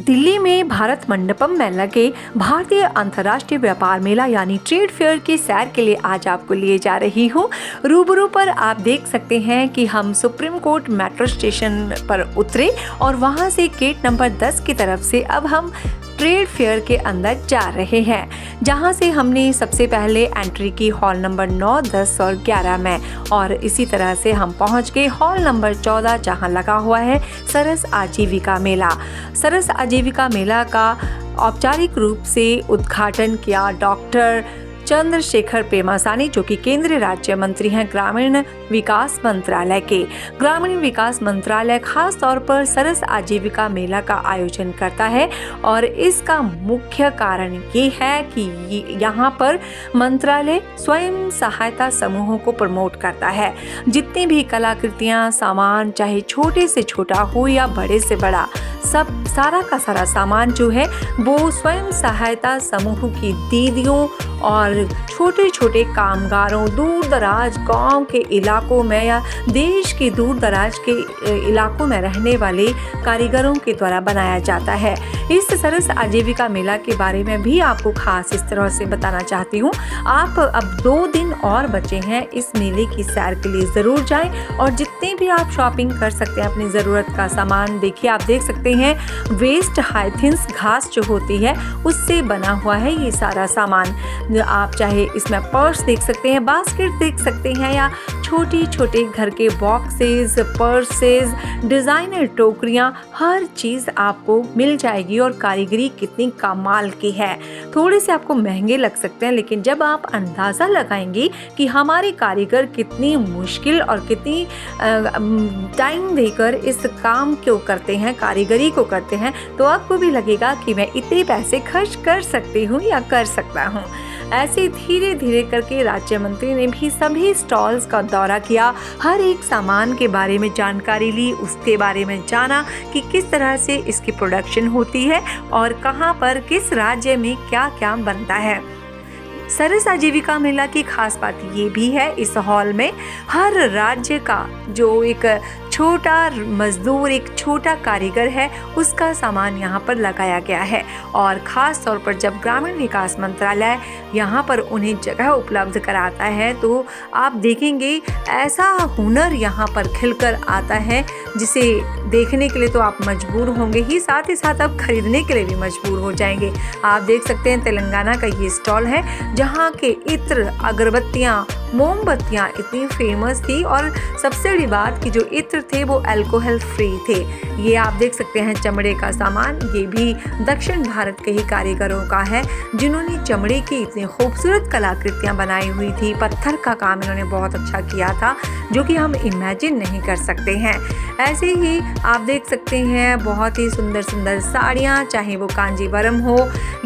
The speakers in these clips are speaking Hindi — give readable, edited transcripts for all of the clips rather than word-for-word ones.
दिल्ली में भारत मंडपम में लगे भारतीय अंतर्राष्ट्रीय व्यापार मेला यानी ट्रेड फेयर के सैर के लिए आज आपको लिए जा रही हूँ। रूबरू पर आप देख सकते हैं कि हम सुप्रीम कोर्ट मेट्रो स्टेशन पर उतरे और वहाँ से गेट नंबर 10 की तरफ से अब हम ट्रेड फेयर के अंदर जा रहे हैं, जहां से हमने सबसे पहले एंट्री की हॉल नंबर 9, 10 और 11 में, और इसी तरह से हम पहुंच गए हॉल नंबर 14 जहां लगा हुआ है सरस आजीविका मेला। सरस आजीविका मेला का औपचारिक रूप से उद्घाटन किया डॉक्टर चंद्रशेखर पेमासानी, जो कि केंद्रीय राज्य मंत्री हैं ग्रामीण विकास मंत्रालय के। ग्रामीण विकास मंत्रालय खास तौर पर सरस आजीविका मेला का आयोजन करता है और इसका मुख्य कारण ये है कि यहाँ पर मंत्रालय स्वयं सहायता समूहों को प्रमोट करता है। जितनी भी कलाकृतियाँ, सामान, चाहे छोटे से छोटा हो या बड़े से बड़ा, सब सारा का सारा सामान जो है वो स्वयं सहायता समूह की दीदियों और छोटे छोटे कामगारों, दूर दराज गांव के इलाकों में या देश के दूर दराज के इलाकों में रहने वाले कारीगरों के द्वारा बनाया जाता है। इस सरस आजीविका मेला के बारे में भी आपको खास इस तरह से बताना चाहती हूँ। आप अब 2 दिन और बचे हैं, इस मेले की सैर के लिए ज़रूर जाएं और जितने भी आप शॉपिंग कर सकते हैं अपनी ज़रूरत का सामान, देखिए आप देख सकते हैं वेस्ट हाइथिंस घास जो होती है उससे बना हुआ है ये सारा सामान। आप चाहे इसमें पर्स देख सकते हैं, बास्केट देख सकते हैं या छोटी छोटे घर के बॉक्सेस, पर्सेस, डिज़ाइनर टोकरियाँ, हर चीज़ आपको मिल जाएगी। और कारीगरी कितनी कमाल की है। थोड़े से आपको महंगे लग सकते हैं, लेकिन जब आप अंदाज़ा लगाएंगे कि हमारे कारीगर कितनी मुश्किल और कितनी टाइम देकर इस काम को करते हैं, कारीगरी को करते हैं, तो आपको भी लगेगा कि मैं इतने पैसे खर्च कर सकती हूँ या कर सकता हूँ। ऐसे धीरे धीरे करके राज्य मंत्री ने भी सभी स्टॉल्स का दौरा किया, हर एक सामान के बारे में जानकारी ली, उसके बारे में जाना कि किस तरह से इसकी प्रोडक्शन होती है और कहाँ पर किस राज्य में क्या क्या बनता है। सरस आजीविका मेला की खास बात ये भी है, इस हॉल में हर राज्य का जो एक छोटा मजदूर, एक छोटा कारीगर है, उसका सामान यहाँ पर लगाया गया है। और ख़ास तौर पर जब ग्रामीण विकास मंत्रालय यहाँ पर उन्हें जगह उपलब्ध कराता है तो आप देखेंगे ऐसा हुनर यहाँ पर खिलकर आता है जिसे देखने के लिए तो आप मजबूर होंगे ही, साथ साथ आप खरीदने के लिए भी मजबूर हो जाएंगे। आप देख सकते हैं तेलंगाना का ये स्टॉल है जहाँ के इत्र, अगरबत्तियाँ, मोमबत्तियाँ इतनी फेमस थी और सबसे बड़ी बात कि जो इत्र थे वो अल्कोहल फ्री थे। ये आप देख सकते हैं चमड़े का सामान, ये भी दक्षिण भारत के ही कारीगरों का है जिन्होंने चमड़े की इतनी खूबसूरत कलाकृतियाँ बनाई हुई थी। पत्थर का काम इन्होंने बहुत अच्छा किया था जो कि हम इमेजिन नहीं कर सकते हैं। ऐसे ही आप देख सकते हैं बहुत ही सुंदर सुंदर साड़ियाँ, चाहे वो कांजीवरम हो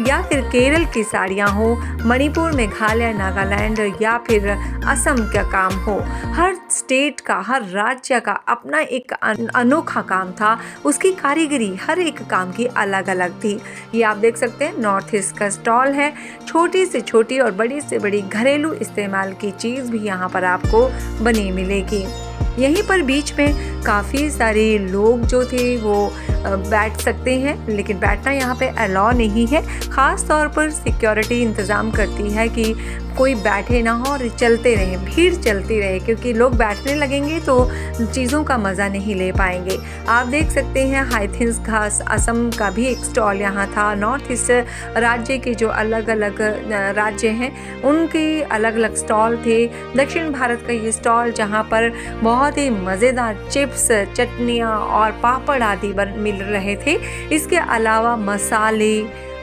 या फिर केरल की साड़ियाँ हो, मणिपुर, मेघालय, नागालैंड या फिर असम का काम हो। हर स्टेट का, हर राज्य का अपना एक अनोखा काम था, उसकी कारीगरी हर एक काम की अलग अलग थी। ये आप देख सकते हैं नॉर्थ ईस्ट का स्टॉल है, छोटी से छोटी और बड़ी से बड़ी घरेलू इस्तेमाल की चीज़ भी यहाँ पर आपको बनी मिलेगी। यहीं पर बीच में काफ़ी सारे लोग जो थे वो बैठ सकते हैं, लेकिन बैठना यहाँ पे अलाउ नहीं है। ख़ास तौर पर सिक्योरिटी इंतज़ाम करती है कि कोई बैठे ना हो और चलते रहे, भीड़ चलती रहे, क्योंकि लोग बैठने लगेंगे तो चीज़ों का मज़ा नहीं ले पाएंगे। आप देख सकते हैं हाइथिंस घास, असम का भी एक स्टॉल यहाँ था। नॉर्थ ईस्ट राज्य के जो अलग अलग राज्य हैं उनके अलग अलग स्टॉल थे। दक्षिण भारत का ये स्टॉल जहाँ पर बहुत ही मज़ेदार चिप्स, चटनियाँ और पापड़ आदि मिल रहे थे। इसके अलावा मसाले,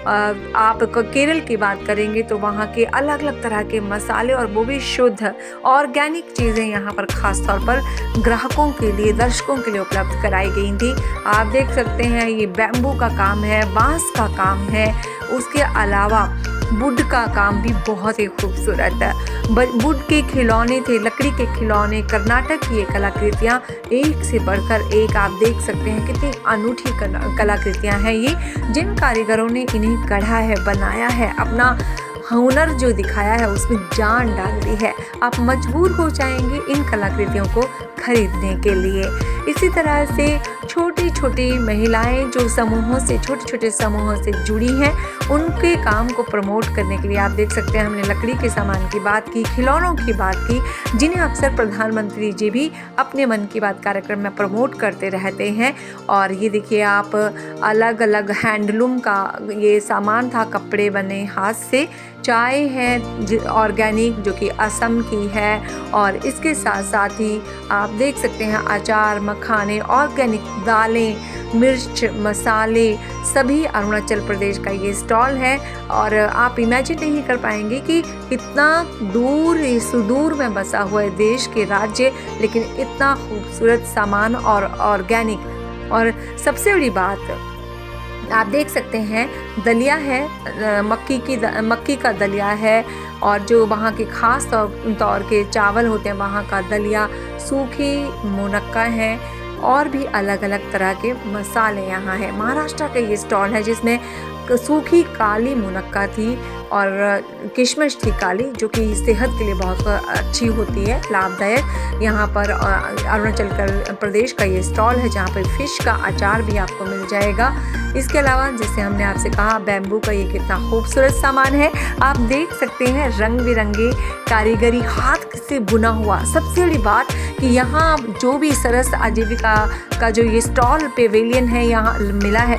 आप केरल की बात करेंगे तो वहाँ के अलग अलग तरह के मसाले और वो भी शुद्ध ऑर्गेनिक चीज़ें यहाँ पर ख़ास तौर पर ग्राहकों के लिए, दर्शकों के लिए उपलब्ध कराई गई थी। आप देख सकते हैं ये बैम्बू का काम है, बांस का काम है, उसके अलावा वुड का काम भी बहुत ही खूबसूरत है। वुड के खिलौने थे, लकड़ी के खिलौने, कर्नाटक की ये कलाकृतियाँ एक से बढ़कर एक आप देख सकते हैं कितनी अनूठी कलाकृतियाँ हैं ये, जिन कारीगरों ने इन्हें गढ़ा है, बनाया है, अपना हुनर जो दिखाया है उसमें जान डाल दी है। आप मजबूर हो जाएंगे इन कलाकृतियों को खरीदने के लिए। इसी तरह से छोटी छोटी महिलाएं जो समूहों से, छोटे छोटे समूहों से जुड़ी हैं, उनके काम को प्रमोट करने के लिए आप देख सकते हैं हमने लकड़ी के सामान की बात की, खिलौनों की बात की, जिन्हें अक्सर प्रधानमंत्री जी भी अपने मन की बात कार्यक्रम में प्रमोट करते रहते हैं। और ये देखिए आप अलग अलग हैंडलूम का ये सामान था, कपड़े बने हाथ से, चाय है ऑर्गेनिक जो कि असम की है, और इसके साथ साथ ही आप देख सकते हैं अचार, मखाने, ऑर्गेनिक दालें, मिर्च, मसाले, सभी अरुणाचल प्रदेश का ये स्टॉल है। और आप इमेजिन नहीं कर पाएंगे कि इतना दूर, सुदूर में बसा हुआ है देश के राज्य, लेकिन इतना खूबसूरत सामान और ऑर्गेनिक। और सबसे बड़ी बात आप देख सकते हैं दलिया है, मक्की का दलिया है, और जो वहाँ के ख़ास तौर के चावल होते हैं वहाँ का दलिया, सूखी मुनक्का है, और भी अलग अलग तरह के मसाले यहाँ हैं। महाराष्ट्र का ये स्टॉल है जिसमें सूखी काली मुनक्का थी और किशमिश थी काली, जो कि सेहत के लिए बहुत अच्छी होती है, लाभदायक। यहाँ पर अरुणाचल प्रदेश का ये स्टॉल है जहाँ पर फ़िश का अचार भी आपको मिल जाएगा। इसके अलावा जैसे हमने आपसे कहा बैम्बू का ये कितना खूबसूरत सामान है, आप देख सकते हैं रंग बिरंगे कारीगरी हाथ से बुना हुआ। सबसे बड़ी बात कि यहाँ जो भी सरस आजीविका का जो ये स्टॉल पेवेलियन है यहाँ मिला है,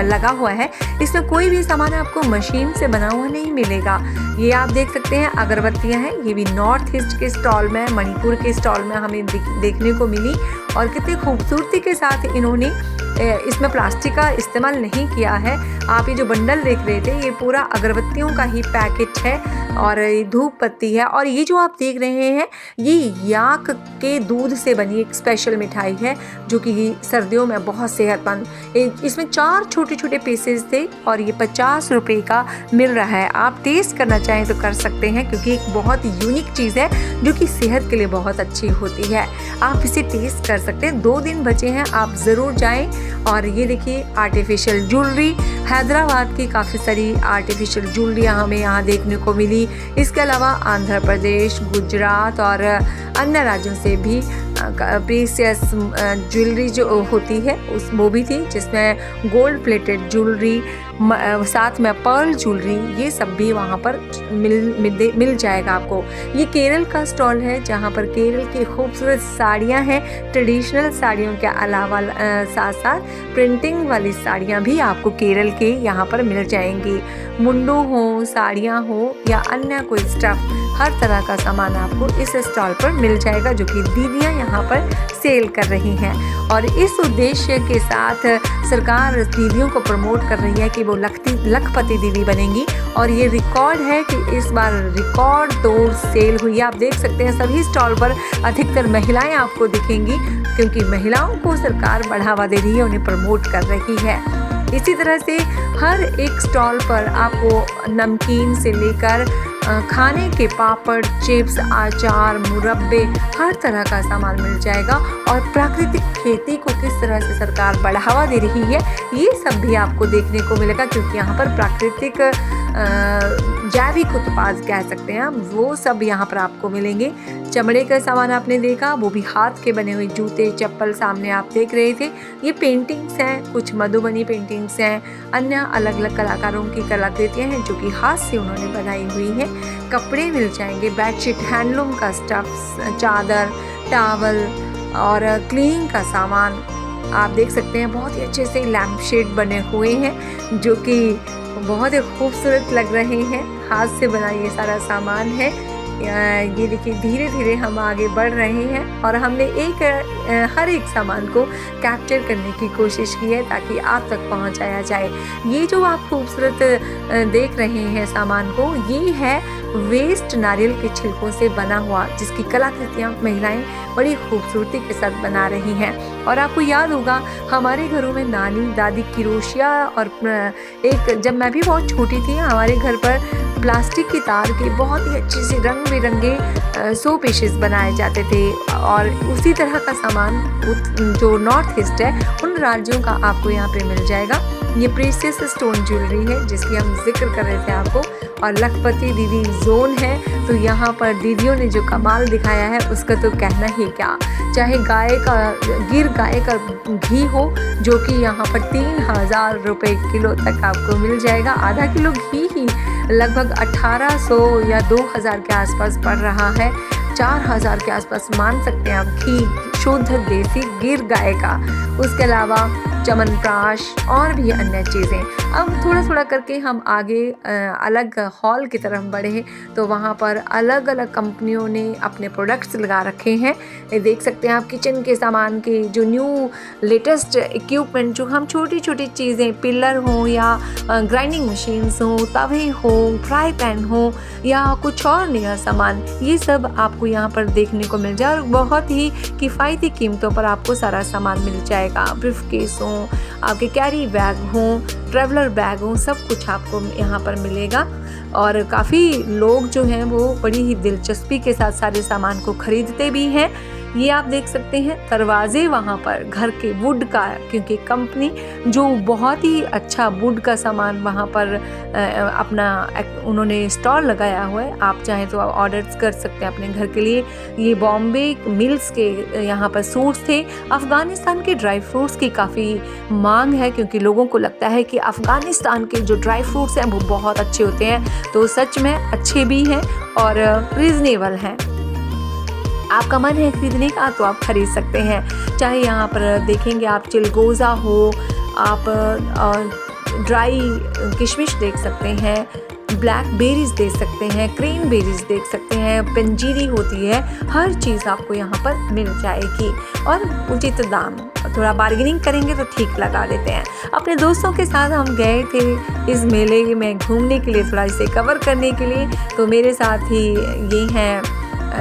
लगा हुआ है, इसमें कोई भी सामान आपको मशीन से बना हुआ नहीं मिलेगा। ये आप देख सकते हैं अगरबत्तियां हैं, ये भी नॉर्थ ईस्ट के स्टॉल में, मणिपुर के स्टॉल में हमें देखने को मिली, और कितनी खूबसूरती के साथ इन्होंने इसमें प्लास्टिक का इस्तेमाल नहीं किया है। आप ये जो बंडल देख रहे थे ये पूरा अगरबत्तियों का ही पैकेट है, और धूप पत्ती है, और ये जो आप देख रहे हैं ये याक के दूध से बनी एक स्पेशल मिठाई है जो कि सर्दियों में बहुत सेहतमंद। इसमें 4 छोटे छोटे पीसेस थे और ये 50 रुपये का मिल रहा है। आप टेस्ट करना चाहें तो कर सकते हैं, क्योंकि एक बहुत यूनिक चीज़ है जो कि सेहत के लिए बहुत अच्छी होती है। आप इसे टेस्ट कर सकते हैं। 2 दिन बचे हैं, आप ज़रूर जाएं। और ये देखिए आर्टिफिशियल ज्वेलरी, हैदराबाद की काफ़ी सारी आर्टिफिशियल ज्वेलरी हमें यहाँ देखने को मिली। इसके अलावा आंध्र प्रदेश, गुजरात और अन्य राज्यों से भी प्रीसियस ज्वेलरी जो होती है वो भी थी, जिसमें गोल्ड प्लेटेड ज्वेलरी, साथ में पर्ल ज्वेलरी, ये सब भी वहाँ पर मिल जाएगा आपको। ये केरल का स्टॉल है जहाँ पर केरल की खूबसूरत साड़ियाँ हैं। ट्रेडिशनल साड़ियों के अलावा साथ साथ प्रिंटिंग वाली साड़ियाँ भी आपको केरल के यहाँ पर मिल जाएंगी। मुंडू हो, साड़ियाँ हो या अन्य कोई स्टफ़, हर तरह का सामान आपको इस स्टॉल पर मिल जाएगा, जो कि दीदियाँ यहाँ पर सेल कर रही हैं। और इस उद्देश्य के साथ सरकार दीदियों को प्रमोट कर रही है कि वो लखपति दीदी बनेंगी, और ये रिकॉर्ड है कि इस बार रिकॉर्ड तोड़ सेल हुई है। आप देख सकते हैं सभी स्टॉल पर अधिकतर महिलाएं आपको दिखेंगी, क्योंकि महिलाओं को सरकार बढ़ावा दे रही है, उन्हें प्रमोट कर रही है। इसी तरह से हर एक स्टॉल पर आपको नमकीन से लेकर खाने के पापड़, चिप्स, अचार, मुरब्बे, हर तरह का सामान मिल जाएगा। और प्राकृतिक खेती को किस तरह से सरकार बढ़ावा दे रही है, ये सब भी आपको देखने को मिलेगा, क्योंकि यहाँ पर प्राकृतिक जैविक उत्पाद कह सकते हैं वो सब यहाँ पर आपको मिलेंगे। चमड़े का सामान आपने देखा, वो भी हाथ के बने हुए जूते, चप्पल सामने आप देख रहे थे। ये पेंटिंग्स हैं, कुछ मधुबनी पेंटिंग्स हैं, अन्य अलग अलग कलाकारों की कलाकृतियाँ हैं जो कि हाथ से उन्होंने बनाई हुई हैं। कपड़े मिल जाएंगे, बेडशीट, हैंडलूम का स्टफ्स, चादर, टावल और क्लीनिंग का सामान आप देख सकते हैं। बहुत ही अच्छे से लैम्प शेड बने हुए हैं जो कि बहुत ही खूबसूरत लग रहे हैं। हाथ से बना ये सारा सामान है। ये देखिए धीरे धीरे हम आगे बढ़ रहे हैं और हमने हर एक सामान को कैप्चर करने की कोशिश की है ताकि आप तक पहुंचाया जाए। ये जो आप खूबसूरत देख रहे हैं सामान को, ये है वेस्ट नारियल के छिलकों से बना हुआ, जिसकी कलाकृतियाँ महिलाएं बड़ी खूबसूरती के साथ बना रही हैं। और आपको याद होगा हमारे घरों में नानी दादी किरोशिया और जब मैं भी बहुत छोटी थी हमारे घर पर प्लास्टिक की तार के बहुत ही अच्छे से रंग बिरंगे शो पीसेस बनाए जाते थे। और उसी तरह का सामान जो नॉर्थ ईस्ट है उन राज्यों का आपको यहाँ पे मिल जाएगा। ये प्रीशियस स्टोन ज्वेलरी है जिसकी हम जिक्र कर रहे थे आपको। और लखपति दीदी जोन है, तो यहाँ पर दीदियों ने जो कमाल दिखाया है उसका तो कहना ही क्या। चाहे गिर गाय का घी हो जो कि यहाँ पर 3000 रुपये किलो तक आपको मिल जाएगा। आधा किलो घी ही लगभग 1800 या 2000 के आसपास पड़ रहा है। 4000 के आसपास मान सकते हैं आप घी शुद्ध देसी गिर गाय का। उसके अलावा च्यवनप्राश और भी अन्य चीज़ें। अब थोड़ा थोड़ा करके हम आगे अलग हॉल की तरफ बढ़े तो वहाँ पर अलग अलग कंपनियों ने अपने प्रोडक्ट्स लगा रखे हैं। ये देख सकते हैं आप किचन के सामान के जो न्यू लेटेस्ट इक्विपमेंट, जो हम छोटी छोटी चीज़ें, पिलर हो या ग्राइंडिंग मशीन्स हो, तवे हो, फ्राई पैन हो या कुछ और नया सामान, ये सब आपको यहाँ पर देखने को मिल जाए और बहुत ही किफ़ायती कीमतों पर आपको सारा सामान मिल जाएगा। ब्रीफ केस हो, आपके कैरी बैग हो, ट्रैवलर बैग हो, सब कुछ आपको यहाँ पर मिलेगा। और काफ़ी लोग जो हैं वो बड़ी ही दिलचस्पी के साथ सारे सामान को ख़रीदते भी हैं। ये आप देख सकते हैं दरवाजे वहाँ पर घर के वुड का, क्योंकि कंपनी जो बहुत ही अच्छा वुड का सामान वहाँ पर अपना उन्होंने स्टॉल लगाया हुआ है। आप चाहें तो ऑर्डर्स कर सकते हैं अपने घर के लिए। ये बॉम्बे मिल्स के यहाँ पर सूट्स थे। अफ़गानिस्तान के ड्राई फ्रूट्स की काफ़ी मांग है क्योंकि लोगों को लगता है कि अफ़गानिस्तान के जो ड्राई फ्रूट्स हैं वो बहुत अच्छे होते हैं, तो सच में अच्छे भी हैं और रीज़नेबल हैं। आपका मन है खरीदने का तो आप खरीद सकते हैं। चाहे यहाँ पर देखेंगे आप चिलगोज़ा हो, आप ड्राई किशमिश देख सकते हैं, ब्लैक बेरीज देख सकते हैं, क्रेन बेरीज देख सकते हैं, पंजीरी होती है, हर चीज़ आपको यहाँ पर मिल जाएगी और उचित दाम। थोड़ा बार्गेनिंग करेंगे तो ठीक लगा देते हैं। अपने दोस्तों के साथ हम गए थे इस मेले में घूमने के लिए, थोड़ा इसे कवर करने के लिए। तो मेरे साथ ही ये हैं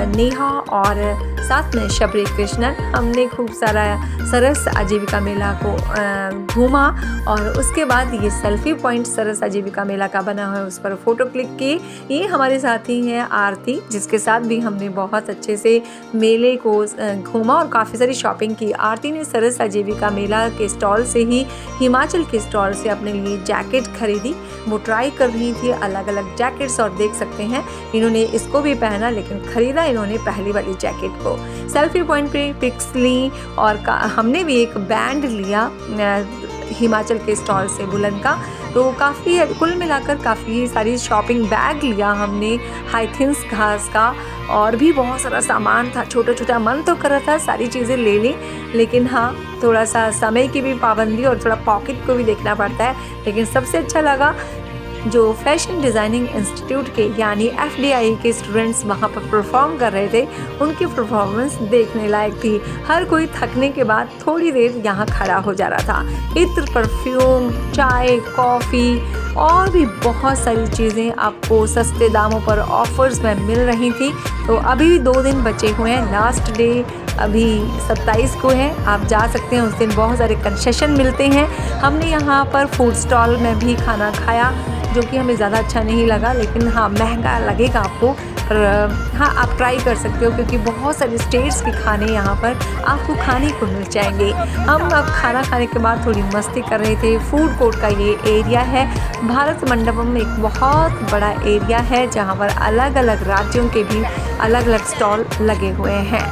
नेहा और साथ में शबरी कृष्णन। हमने खूब सारा सरस आजीविका मेला को घूमा और उसके बाद ये सेल्फी पॉइंट सरस आजीविका मेला का बना हुआ है, उस पर फ़ोटो क्लिक किए। ये हमारे साथी हैं आरती, जिसके साथ भी हमने बहुत अच्छे से मेले को घूमा और काफ़ी सारी शॉपिंग की। आरती ने सरस आजीविका मेला के स्टॉल से ही, हिमाचल के स्टॉल से अपने लिए जैकेट खरीदी। वो ट्राई कर रही थी अलग अलग जैकेट्स और देख सकते हैं इन्होंने इसको भी पहना, लेकिन ख़रीदा इन्होंने पहली वाली जैकेट को। सेल्फी पॉइंट पे पिक्स ली और हमने भी एक बैंड लिया हिमाचल के स्टॉल से बुलंद का। तो काफ़ी कुल मिलाकर काफ़ी सारी शॉपिंग बैग लिया हमने हाइथिंस घास का, और भी बहुत सारा सामान था। छोटा छोटा मन तो कर रहा था सारी चीज़ें ले लें, लेकिन हाँ थोड़ा सा समय की भी पाबंदी और थोड़ा पॉकेट को भी देखना पड़ता है। लेकिन सबसे अच्छा लगा जो फैशन डिज़ाइनिंग इंस्टीट्यूट के यानी FDI के स्टूडेंट्स वहाँ पर परफॉर्म कर रहे थे, उनकी परफॉर्मेंस देखने लायक थी। हर कोई थकने के बाद थोड़ी देर यहाँ खड़ा हो जा रहा था। इत्र, परफ्यूम, चाय, कॉफ़ी और भी बहुत सारी चीज़ें आपको सस्ते दामों पर ऑफ़र्स में मिल रही थी। तो अभी 2 दिन बचे हुए हैं, लास्ट डे अभी 27 को है। आप जा सकते हैं, उस दिन बहुत सारे कंसेशन मिलते हैं। हमने यहाँ पर फूड स्टॉल में भी खाना खाया जो कि हमें ज़्यादा अच्छा नहीं लगा, लेकिन हाँ महंगा लगेगा आपको, पर हाँ आप ट्राई कर सकते हो क्योंकि बहुत सारे स्टेट्स के खाने यहाँ पर आपको खाने को मिल जाएंगे। हम अब खाना खाने के बाद थोड़ी मस्ती कर रहे थे। फूड कोर्ट का ये एरिया है। भारत मंडपम एक बहुत बड़ा एरिया है जहाँ पर अलग अलग राज्यों के भी अलग अलग स्टॉल लगे हुए हैं।